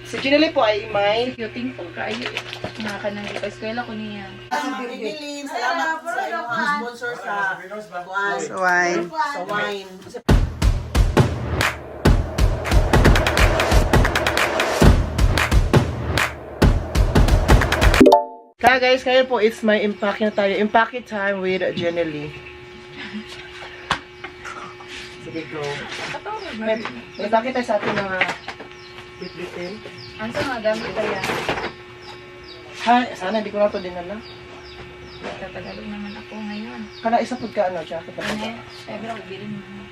Si Ginely po ay may... Executing po kayo. Mga kanang ipag-eskwela ko niya. Ginely, salamat sa iyong sponsor sa Sa wine. Sa wine. Kaya guys, kaya po, it's my impake na tayo. Impake time with Ginely. Sige, go. May impake tayo sa ating mga bit-bitin. Ano sa mga gamit kaya? Ha, sana hindi ko na ito din na. Tatagalog naman ako ngayon. Kana isa po ka, ano, jacket. Ano eh? Sabi ako, bilin mo.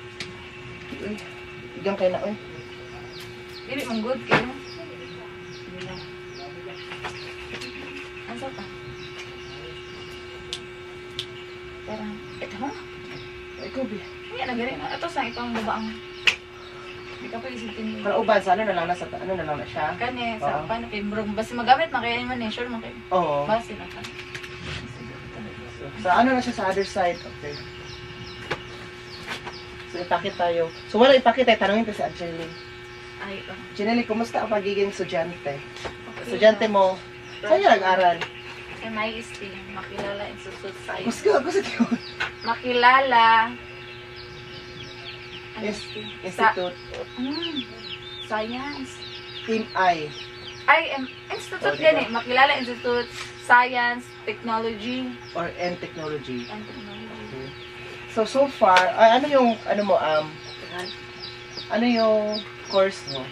Igang kayo na, oy. Dili mong good kayo. Ano sa pa? Tara. Ito ha? Ikaw, bi. Hindi na galing. Ito sa itong babaang. Hindi ka pa isitin mo. Kana ubad, sa ano na lang na, ano na lang na siya? Kani, sa Oo. paano kayo bro? Basta magamit, makaya naman eh. Sure mo kayo. Oo. Basta na ka. Sa ano na siya sa other side, okay. So, ipakit tayo. So, wala ipakit tayo. Tanungin tayo sa Ginely. Ay, ito. Ginely, kumusta ang pagiging estudyante? Okay. Estudyante mo, saan niya nag-aral? MIST, Makilala Institute Science. Gusto ko. Makilala Institute, Science. Team I. Institute Oh, diba? yan eh. Makilala Institute Science, Technology, Or N Technology. and Technology. So far, ay, ano yung, ano mo, ano yung course mo?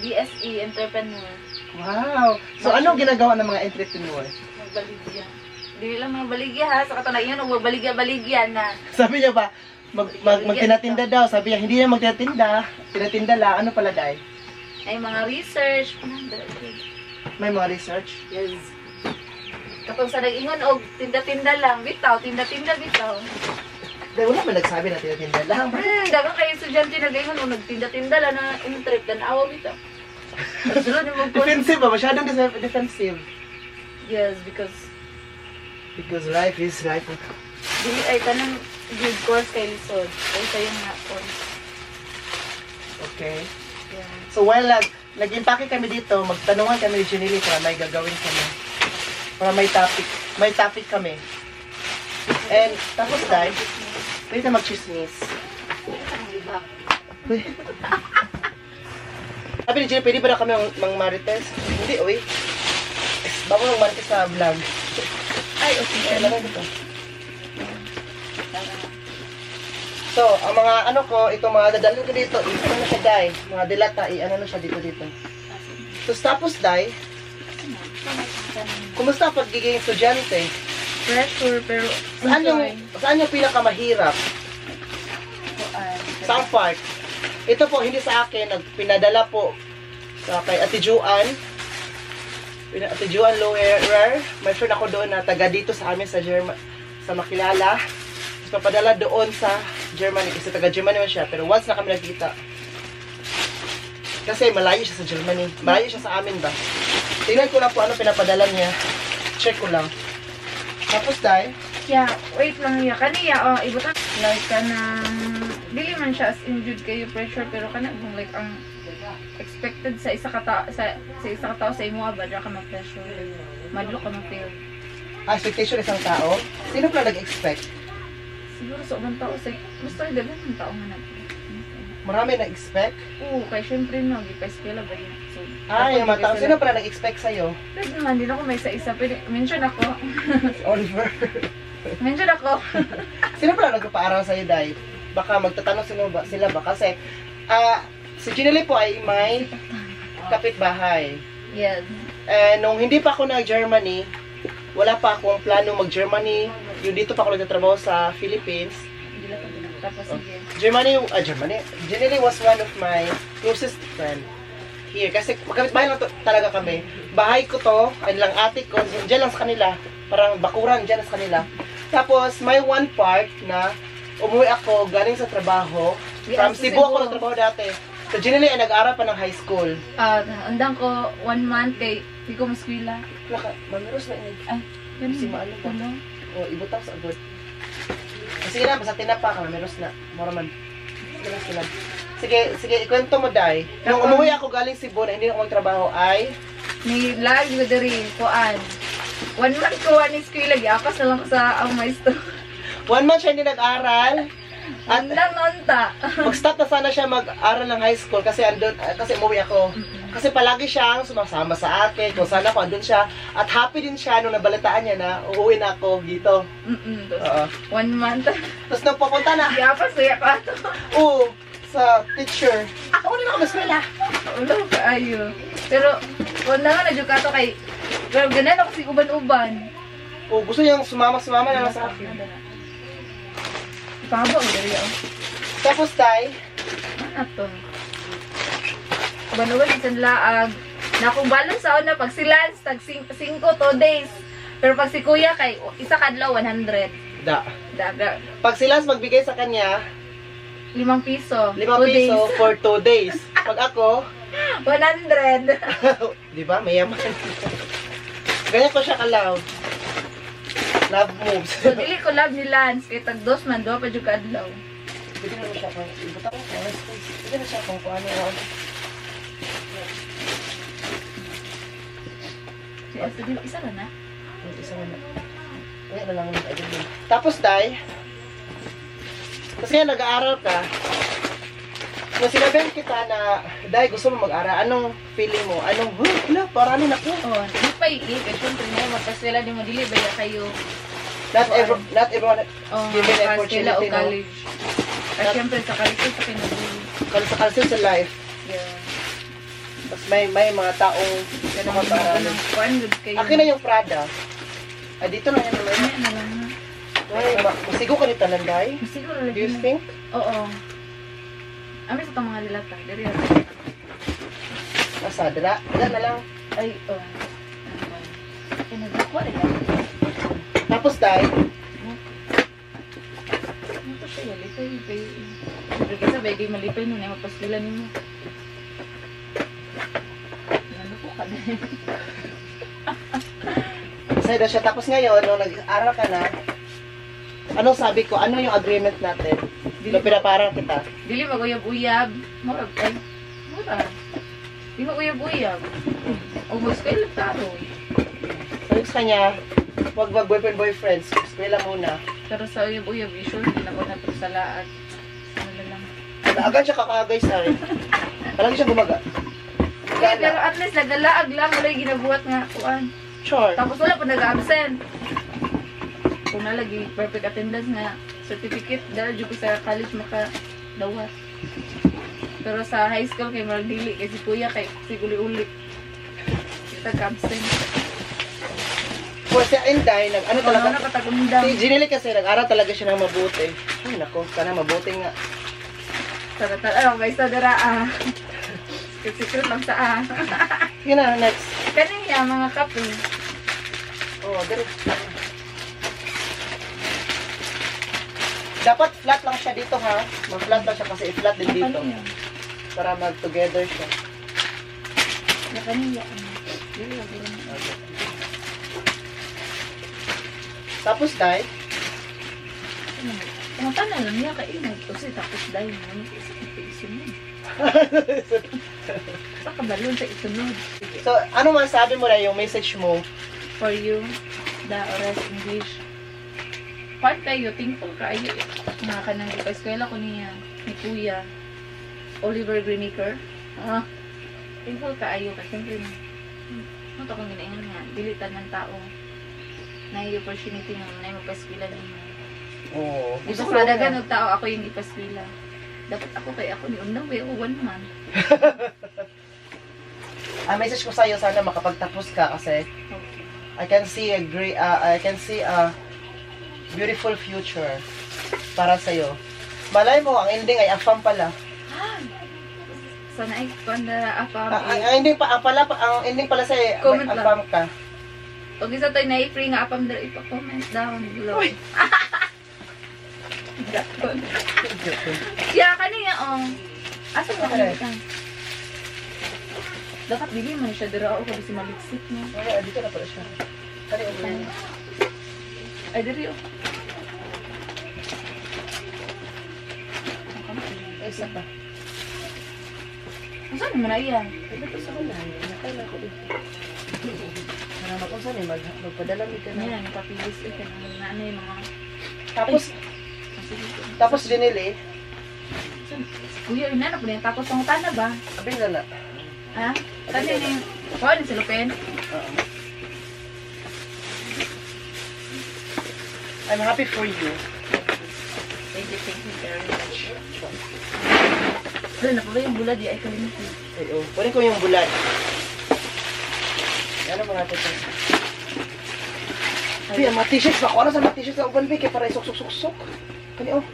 BSE, Entrepreneur. Wow! So, anong ginagawa ng mga entrepreneur? Magbaligya. Hindi lang mga baligya ha. Sa katanayan, magbaligya-baligya na. Sabi niya ba, magtinatinda daw. Sabi niya, hindi niya magtinatinda. Tinatinda lang. Ano pala, Day? Ay, mga research. May mga research? Yes. Kapag sa nag-ingon, og tinda-tinda lang. Bitaw, tinda-tinda, bitaw. Day, wala ba nagsabi na tinatinda lang? Dagang kayo estudyante nag-ingon, o nagtinda-tinda lang na trip, dan awa bitaw. Sunod yung mag-course. Defensive ba? Masyadong defensive. Yes, because Because life is life. dili ay tanang good course kay Lisod. Kaya sa'yo nga course. Okay. Yeah. So while nag-impake kami dito, magtanungan kami ni Ginely para may gagawin kami. Para may topic. May topic kami. And tapos dahil, pwede na mag-chismis. Uy. Sabi ni Ginely, pwede ba na kami mang-marites? Hindi, uy. Bako ng marites sa vlog. Ay, okay. Ay, alam mo dito. So, ang mga ano ko, itong mga dadalhin ko dito, ano na siya, Day? Mga dilata, ano na siya dito. So, tapos, Day, kumusta ang pagiging estudyante? Pressure, pero Saan yung pinakamahirap? Saan part? Ito po, hindi sa akin, pinadala po kay Ate Juan. Ate Juan Loerer. May friend ako doon na taga dito sa amin sa sa Makilala. Tapos papadala doon sa Germany. Kasi taga Germany man siya. Pero once na kami nagkita. Kasi malayo siya sa Germany. Malayo siya sa amin ba? Tingnan ko lang po ano pinapadala niya. Check ko lang. Tapos dahil, yeah, wait lang ya. Kaniya, ibutan. Like, kanang, dili man siya as injured kayo pressure, pero kanang, like, ang expected sa isa ka tao sa imo ba dra ka ma-pressure. Madlo ka ma-fail. expectation isang tao. Sino pala nag-expect? Siguro sa ubang tao sa gusto rin dagan ng tao nga Marami nag-expect? Oo, kay syempre no, gipa-eskwela ba yun. So, Ay, yung mga tao. Sino pala nag-expect sa'yo? pwede naman, din ako may isa-isa. Pwede, mention ako. Oliver. Mention ako. Sino pala nagpapaaral sa'yo, Day? Baka magtatanong sila ba? Kasi, si Ginely po ay may kapitbahay. Yes. Nung hindi pa ako nag-Germany, wala pa akong plano mag-Germany. Yung dito pa ako nagtatrabaho sa Philippines. Hindi lang ako. Tapos sige. Germany. Ginely was one of my closest friend here. Kasi magkapit-bahay lang talaga kami. Bahay ko to, and lang ate ko, dyan lang sa kanila. Parang bakuran dyan sa kanila. Tapos, may one part na umuwi ako galing sa trabaho. From Cebu ako nagtrabaho dati. So, Ginely ay nag-aaral pa ng high school. Andang ko 1 month kay hindi ko maskwila. Mamiros na ini. Ay, ganun. Si maano ba? Ano? O, ibutang sa abot. Sige na, basta tinapa ka, mamiros na. Moraman. Sige na sila. Sige, ikwento mo, Day. Nung umuwi ako galing Cebu na hindi ako magtrabaho ay... Ni lag ko diri kuan. 1 month ko ani school lagi apas na lang ko sa ang maestro. 1 month siya hindi nag-aral. At Andang nonta. mag-stop na sana siya mag-aral ng high school kasi kasi umuwi ako. Kasi palagi siyang sumasama sa akin. Kung saan ako, andun siya. At happy din siya nung nabalitaan niya na uuwi na ako dito. Oo. 1 month. Tapos nung papunta na, Apas kuya ko ato. oo, sa teacher. Ako na ako eskwela. Ulo ka ayo. Pero wala nga na jud ka to kay pero ganan ako si uban-uban. Oo, gusto niyang sumama na lang sa akin. Pabo diri ako. Tapos, Tay, Ato. Uban-uban isang laag. Na kung balance sa una pag si Lance tag 5 2 days. Pero pag si Kuya kay isa kadlaw 100. Daga. pag si Lance magbigay sa kanya, 5 piso. 5 2 days. piso for 2 days. Pag ako, 100. di ba, mayaman. Ganyan ko siya ka-love. Love moves. So dili ko love ni Lance kay tag 2 man do pa jud ka adlaw. Pwede na siya kung ibuta ko sa space. Pwede na siya kung ano. Sige, isa lang na. Isa na. Kaya na lang yung idol. Tapos, Day, kasi nga nag-aaral ka, kung sinabihan kita na, Day, gusto mo mag-aral, anong feeling mo? Anong, wala, para ano na ko? Oh, di pa i kasi syempre na magpaswela di mo dili baya kayo. Not everyone Oh, given the kaswela o opportunity, no? college. Kasi syempre sa college sa kinabuli. Kalau sa kalsin sa life, Yeah. tapos may mga taong Ganun mga mo paaralan. ng kuan good kayo. Akin na yung Prada. Ah, dito na yan naman. Ano na lang na. Ay, masigo ka ni Talanday? Siguro Do lagi. you na. think? Oo. Ami sa tong mga dilata. Diri. Asa, dala na lang. Ay, oh. Ay, nagkuha rin lang. Tapos, Day, Ano to siya? Lipay. Pero kasi bagay malipay nun ay mapaswela ni mo. Ano po ka na? masaya daw siya. Tapos ngayon, nung nag-aral ka na, anong sabi ko? Ano yung agreement natin? Nung pinaparang kita. Dili maguyab-uyab. Murag ay. Mura. Di maguyab-uyab. O mag-school taro. Sabi ko sa kanya, huwag mag-boyfriend-boyfriends. Eskwela muna. Pero sa uyab-uyab, usually hindi na ko na sa laad. Ano na lang. Agad siya kakagay sa rin. Palagi siya gumaga. Okay, pero at least nagdalaag lang. Wala yung ginabuhat nga. Kuan. Sure. Tapos wala pa nag-absent. Kung nalagi, perfect attendance nga. Certificate, dahil dyan ko sa college makadawat. Pero sa high school kay Margili, kay si Kuya, kay si Uli-Uli. Nag-absent. For si Inday, ano Ano talaga? na katagundang. Si Ginely kasi nag-aral talaga siya ng mabuti. Ay nako, sana mabuti nga. May isa dara Secret lang sa Yun na, next. Kanina, mga kape. Oh, dali. Dapat flat lang siya dito ha. Mag-flat lang siya kasi i-flat din dito. Kanina. Para mag-together siya. Kanina. Tapos, Day, Mga tanan lang niya kainag. Kasi tapos dahil mo, isunod. Sa kabalon sa isunod. so ano masabi mo na yung message mo? For you, the oras English. Part kayo, thankful kayo. Mga kanang ipa-eskwela ko niya, ni Kuya, Oliver Greenacre. Thankful kayo kasi siyempre, ano kung ginaingan nga, dilitan ng tao na yung opportunity na yung magpa-eskwela niya. Oo. Di ba sa dagan ng tao, ako yung ipaskwela. Dapat ako kay ako ni Unang Way, 1 month. Ang message ko sa'yo, sana makapagtapos ka kasi Okay. I can see a beautiful future para sa'yo. Malay mo, ang ending ay afam pala. Sana ay panda afam Ang ending ang ending pala sa'yo, Comment may lang. afam ka. Kung isa tayo na-free nga apam dala, ipa-comment down below. Dakon. Siya kanina, asa mo Okay. ka? Dapat bigay mo siya dira ako kasi maliksik niya. Ay, dito na pala siya. Kali ulo. Ay, diri ako. Ay, isa pa. Saan naman na iyan? Dito sa balay. Nakala ko dito. Marama kung saan magpadala mi ka Yan, na. napapilis ito. Ano yung mga... Tapos dinili. Kuya, inanap na yun. Tapos ang tana ba? Abin na na. Ha? Saan yun yung... Oh, ano si Lupin? Oo. I'm happy for you. Thank you very much. Doon, napala yung bulad ay kalimutin. Oo. Kunin ko yung bulad. Yan ang mga tito. Ay, ang mga t-shirts ba? Ano sa mga t-shirts sa uban, kaya para isok-sok-sok-sok. Kani, oh.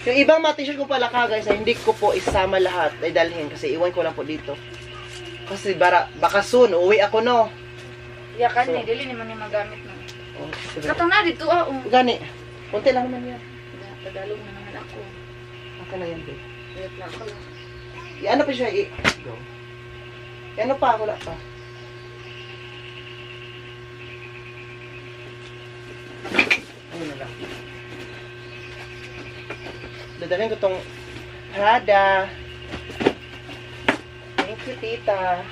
Yung ibang mga t-shirt ko pala ka, guys, ay hindi ko po isama lahat ay dalhin kasi iwan ko lang po dito. Kasi baka soon, uwi ako, no? Yakan So, eh, dili naman yung magamit mo. Oh, sige. Katong na dito Gani. Kunti lang naman yan. Tagalog na naman ako. Aka na yan, babe. Wait lang ako. Ano pa siya? Ano pa? Wala pa. Ano na lang. Dadalhin ko tong Prada. Thank you, tita.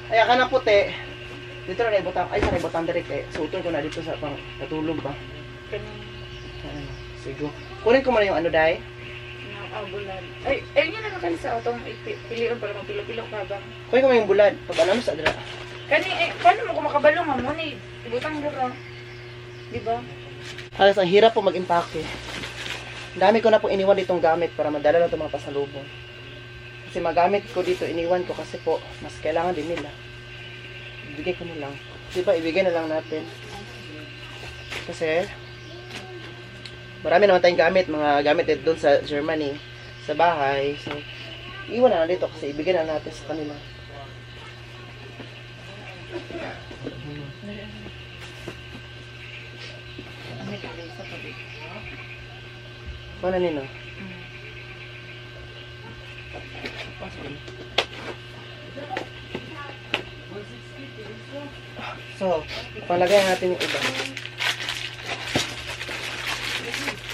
Ay, aka na puti. Dito na ibutang. Ay, sa ibutang direct eh. Suotun ko na dito sa pang natulog ba. Ano, sige. Kunin ko muna yung ano, Day. Bulan. Ay, yun na naman sa atong piliin para magpilo-pilo ka ba? Kunin ko muna yung bulad. Pag alam mo sa adra. Kani, paano mo kung makabalo nga mo ni? Ibutang mo ka. Diba? Halos ang hirap po mag-impake. Ang dami ko na po iniwan ditong gamit para madala na itong mga pasalubong. Kasi magamit ko dito, iniwan ko kasi po, mas kailangan din nila. Ibigay ko na lang. Diba, ibigay na lang natin. Kasi, marami naman tayong gamit, mga gamit dito doon sa Germany, sa bahay. So, iwan na lang dito kasi ibigay na natin sa kanila. Ano nino? So, palagay natin yung iba.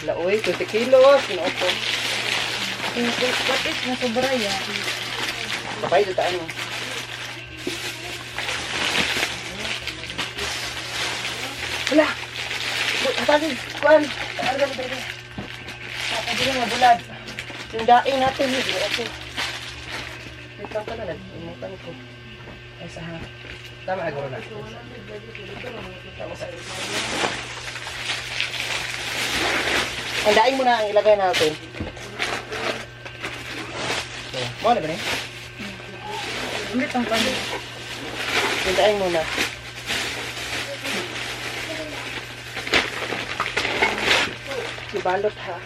Laoy, 20 kilos. Pinaupo. What is na sobra yan? Kapay, dataan mo. Wala! Hatagin! Kuan! Ano ba ito? Hatagin nga bulad. Tindain natin. Hindi ako. Ito pala, nag-imutan ko. Ay, sa ha. Tama na gano'n na. Tama sa. Ang daing muna ang ilagay natin. So, mo na ba rin? Hindi pang pano. Yung daing muna. Ibalot ha.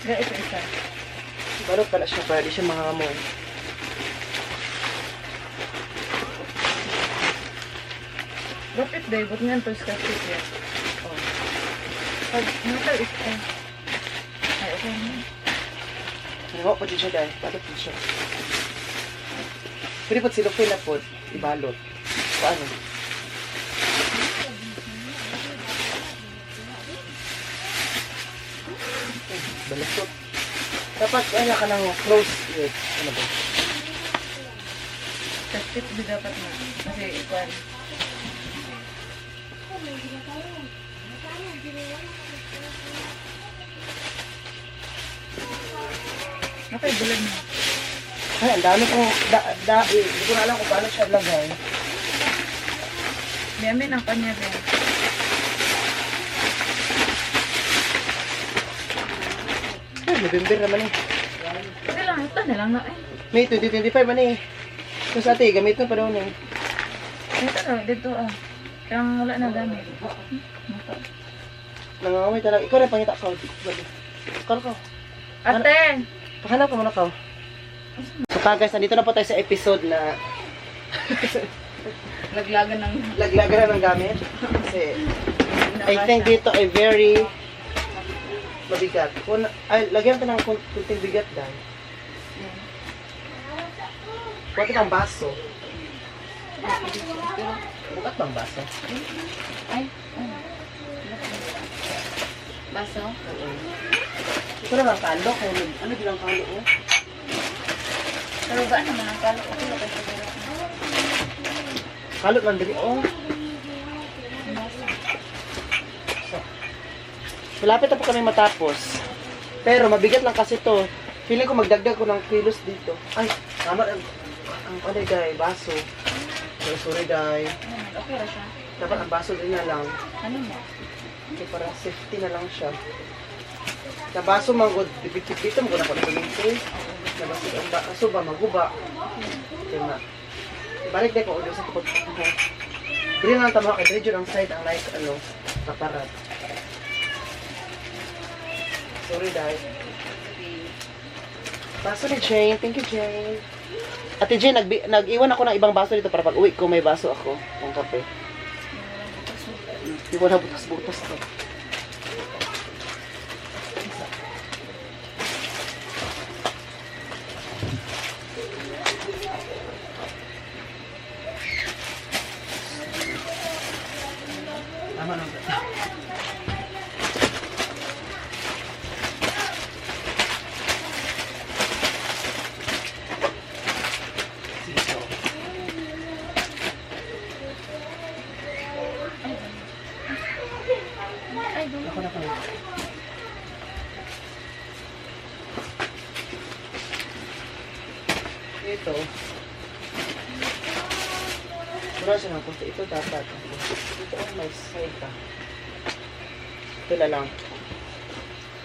Ga ito isa. Ibalot pala siya para di siya makamoy. Bakit day? Ba't nga ito sa kasip yan? Oh. Pag natal isa. Ay, okay na. Hindi po siya dahil. Balot din siya. Pwede po silupin na po. Ibalot. Paano? Balusot. Dapat wala ka ng close with ano ba? Kasip di dapat na. Kasi ikuan. Okay, bulan mo. Ay, ang dami kong hindi ko na alam kung paano siya lagay. Biyamin ang kanya rin. Ay, November naman eh. Sige lang, ito na lang na eh. May 2025 man eh. Tapos ate, gamit na pa daw na eh. Ito na, dito ah. Kaya wala na gamit. Nangangamay talaga. Ikaw rin pangita ka. Ikaw ka. Ate! Pahanap ka muna ka. So guys, nandito na po tayo sa episode na Laglagan ng... laglagan na ng gamit. Kasi I think dito ay very mabigat. Ay, lagyan natin ng kunting bigat dahil. Kuha ito pang baso. Bukat bang baso? Ay, baso? Oo. Ito naman kalo. Ano bilang kalo? Oh? Pero ba naman ang kalo? Okay, okay, siguro. Kalo lang dali. Oh. Malapit na po kami matapos. Pero mabigat lang kasi to. Feeling ko magdagdag ko ng kilos dito. Ay, tama ang ano day, baso. Sorry day. Okay ra siya. Dapat ang baso din na lang. Ano mo? Okay, para safety na lang siya. Sa baso manggod, pipit-pipit mo ko na ko na kuminti. Sa baso ba, maguba. Okay na. Balik na ko ulo sa tukod ko. Dili na ang tama kay Dredger ang side ang like kaparat. Sorry day. Baso ni Jane. Thank you, Jane. Ate Jane, nag-iwan ako ng ibang baso dito para pag uwi ko may baso ako. Ang kape. Hindi ko na butas-butas to. Tama na. Ay, doon. Ako na pala. Ito. Mura siya ng puti. Ito dapat. Ito ang may side ka. Ito na lang.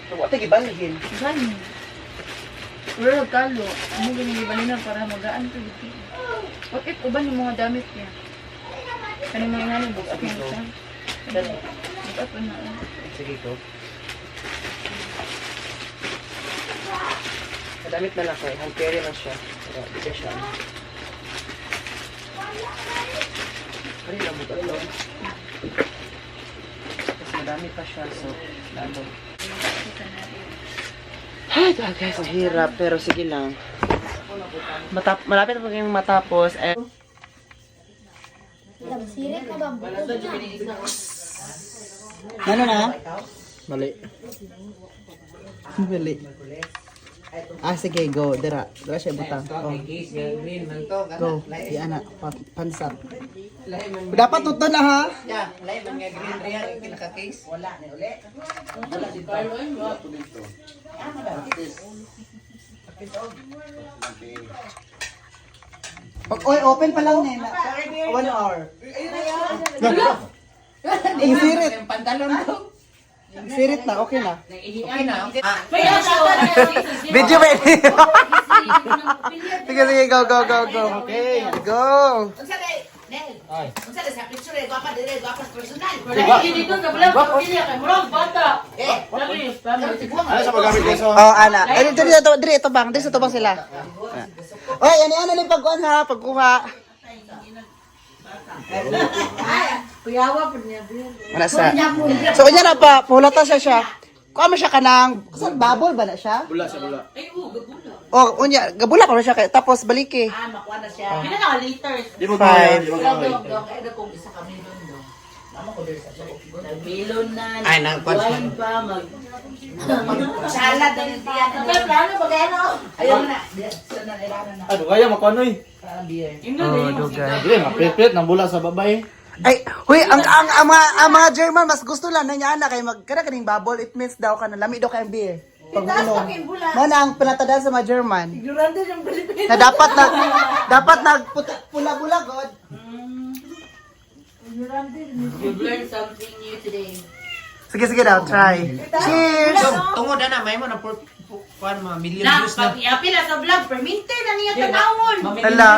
Ito, ate, gibalhin. Gani. Pero kalo, ano ganyan iba nila para magaan to dito. What if uban yung mga damit niya? Kanina mga nga nung bukas niya siya. Bukas pa na. Sige ko. Madamit na lang kayo. Hand carry na siya. Pero, di siya. Ay, lamot ang loob. Tapos madami pa siya. So, lalo. Ay, guys, ang hirap. Pero sige lang. Malapit na po kayong matapos. Ano na? Mali. Mali. Sige, go. Dira siya butang. Oh. Go. Di anak. Pansap. Dapat tuto na ha? Yeah, lain man nga green riyan yung kinaka-case. Wala ni uli. Wala dito. Oy, open pa lang nila. 1 hour. Isirit. Yung pantalon ko. Isirit na, okay na. Okay na, okay. Video ba ini? Sige, sige, go. Okay, go. Unsa day? Nel. Unsa day sa picture guapa dire guapa personal. Ano sa paggamit ko so? Oh, ana. Dito bang sila. Oy, ano ni pagkuha ha, pagkuha. Kuyawa po niya. Ana sa. So kanya na pa, pulata siya. Kuha mo siya kanang, saan babol ba na siya? Bula sa bula. Oh, unya, gabula pa na siya kay tapos baliki. Makuha na siya. Pila na liters. Di mo Five. di mo kaya. Ano kung isa kami doon, no? Mama ko din sa melon na. Ay, wine pa, salad na din diyan. May plano ba gano? Ayaw na. Sana ilana na. Ano kaya makuano eh? Parang beer. Oh, dugay. Dili mapit-pit ng bula sa babae. Ay, huy, ang mga German mas gusto lang na niya na kay magkara kaning bubble, it means daw ka na lami daw kayong beer. Pag unom. Mo na ang pinatadaan sa mga German. Ignorante yung Pilipino. Na dapat pula-pula god. You've learned something new today. Sige daw, try. Cheers. Tungod na may mo na kuan mga million Na, views na. pag iapila sa vlog, perminte na niya tanawon. Hala.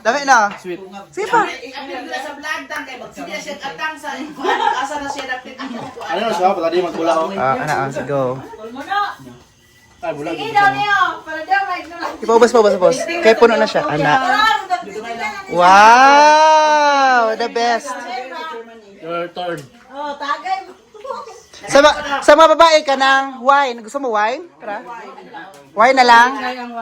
Dami na. Sweet. Sige pa. Iapila na sa vlog tang kay magsige siya atang sa asa na siya napit ako. Ano na siya pag di magkula ko. Ana, go. Mo na. Ay bula. Sige daw niyo, para daw may ignorante. Ipaubos. Kay puno na siya. Ana. Wow! The best. Your turn. Oh, tagay mo. Sa mga babae ka ng wine. Gusto mo wine? Tara. Wine na lang?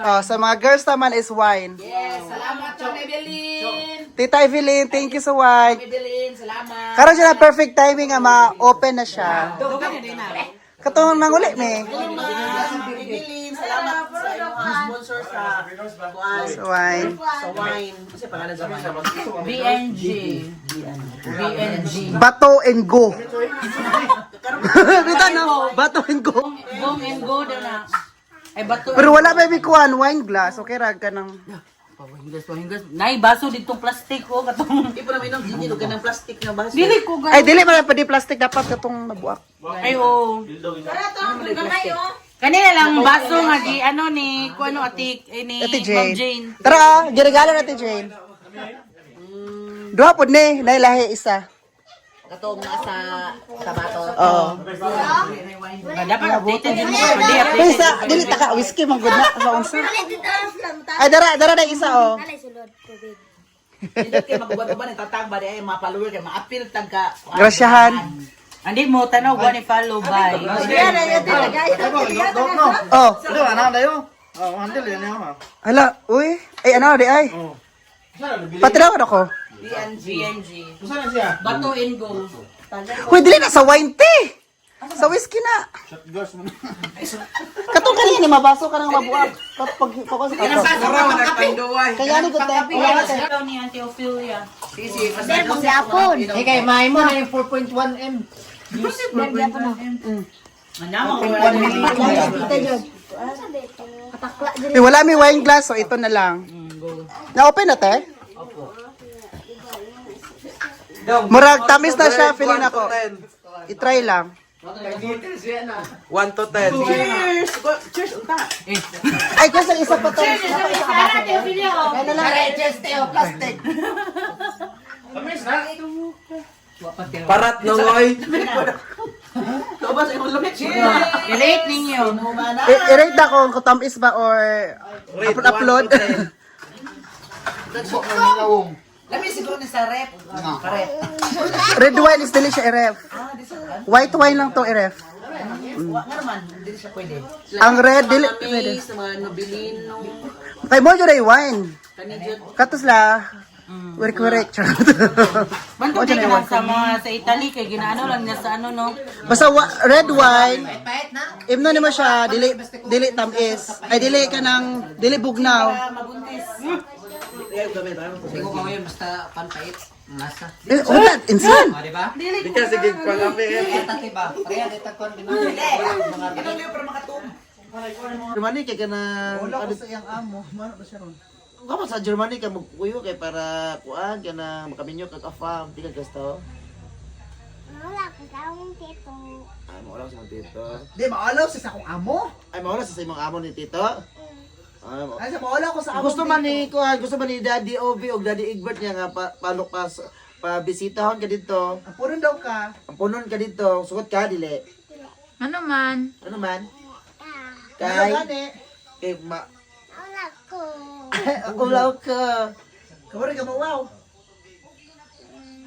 Oh, sa mga girls naman is wine. Yes, salamat sa Evelyn. Tita Evelyn, thank you so much. Evelyn, salamat. Karon siya na perfect timing nga ma-open na siya. Dogan na din na. Katong nanguli me. Evelyn, salamat sa iyong sponsor sa kuan. So, wine. Sa wine. Kasi pangalan sa wine. BNG. BNG. Bato and go. Bita no? Bato and go. Bong and go daw na. Ay bato. Pero wala ba kuan wine glass? Okay ra ka ng Pahingas. Nay baso ditong plastic ko katong. Di pa namin nang dito ganang plastic na baso. Dili ko Ay dili man pa di plastic dapat katong nabuak. Ay o. Kanina lang baso nga gi ano ni kuno ati ni Ate Ma'am Jane. Jane. Tara, giregalo na Ate Jane. Duha pud ni, nailahi isa. Katong nasa bato. Oo. Dapat updated din mo. Di Pero isa, dili taka whiskey man gud na sa unsa. Ay dara na isa oh. Hindi kay magbuhat ba ni tatag ba di ay ma-follower kay ma-appeal tag ka. Grasyahan. Andi mo tanaw ba ni follow by. Oh, Ito, anak dayo. Oh, handle yan ha. hala, uy. Ay ano di ay. Oh. Saan na bili? Patraw ako. BNG. Saan na siya? Bato and go. Uy, dili na sa wine tea. Sa whiskey na. Shot glass mo. Katong kanina ni mabaso ka nang mabuak. Kapag focus ka. Kaya ni gud Ikaw ni Auntie Ophelia. Kay may mo na yung 4.1 M. Eh, wala may wine glass, so ito na lang. Na-open na, te? Murag, tamis na siya, feeling ako. I-try lang. 1 to 10. Cheers! Cheers unta. Ay, gusto isa pa to. Parat no oy. Tobas ay lamig. I-rate ninyo. I-rate na kung tamis ba or upload. Lamig siguro ni sa rep. Correct. Red wine is dili siya i-ref. White wine lang to i-ref. Nga naman, hindi siya pwede. Ang red, dili pwede. Sa mga nobilino. Kay mo dyan ay wine. Kanidyo. Katos la. Work. Banto kayo lang sa mga sa Italy kay ginaano lang niya sa ano no. Basta red wine, imno nimo siya, dili tamis. Ay dili ka ng dili bugnaw. Mabuntis. Siguro ko yun basta panpait. Nasa. Eh, wala, insan. Di ba? Di ka sige pangami. Tatay ba? Kaya dito kon di ba? Mga liyo para makatum. Germany kay kana wala ko sa iyang amo, mano ba siya ron? Kamu sa Germany ka magkuyo kay para kuan kana makaminyo kag afam, di ka gasto. Wala ko tawang tito. Ay mo lang sa tito. Di, maalaw sa akong amo. Ay mo lang sa imong amo ni tito. Ay mo. Ay, sa maalaw ko sa amo. Gusto man ni kuan, gusto man ni Daddy Obi o Daddy Egbert niya nga palok pa bisitahon ka dito. Ang puron daw ka. Ang punon ka dito, sugot ka dili. Ano man? Ano man? Ano Kay gani? kay Wala ko. ulaw ka. Kamari ka mawaw.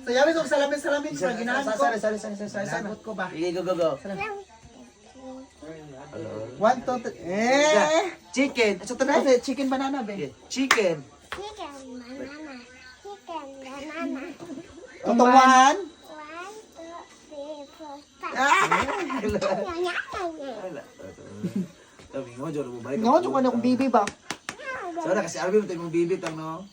Sayawi ko salamin sa ginahan ko. Sagot ko ba? Sige, go. 1, 2, 3. Chicken. So tonight, chicken banana be. Chicken. Chicken banana. Chicken banana. Tutungan. 1, 2, 3, 4, 5. Ah! Sabi mo, Joro mo balik. Ngayon, yung ano kong bibi ba? Sana kasi Arvin mo tayo mong bibit ang no.